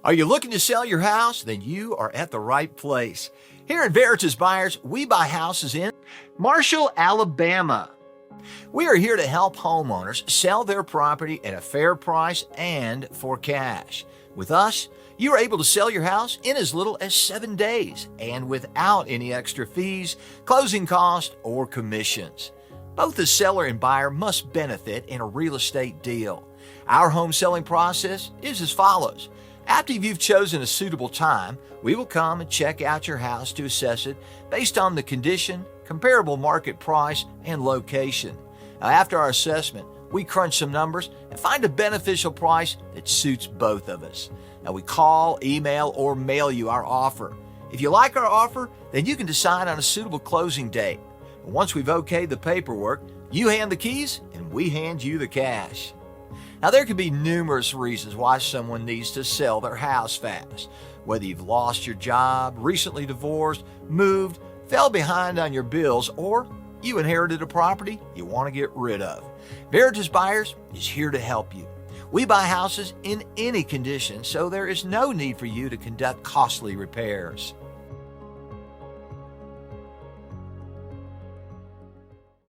Are you looking to sell your house? Then you are at the right place. Here at Veritas Buyers, we buy houses in Marshall, Alabama. We are here to help homeowners sell their property at a fair price and for cash. With us, you are able to sell your house in as little as 7 days and without any extra fees, closing costs, or commissions. Both the seller and buyer must benefit in a real estate deal. Our home selling process is as follows. After you've chosen a suitable time, we will come and check out your house to assess it based on the condition, comparable market price, and location. Now, after our assessment, we crunch some numbers and find a beneficial price that suits both of us. Now, we call, email, or mail you our offer. If you like our offer, then you can decide on a suitable closing date. And once we've okayed the paperwork, you hand the keys and we hand you the cash. Now, there can be numerous reasons why someone needs to sell their house fast. Whether you've lost your job, recently divorced, moved, fell behind on your bills, or you inherited a property you want to get rid of. Veritas Buyers is here to help you. We buy houses in any condition, so there is no need for you to conduct costly repairs.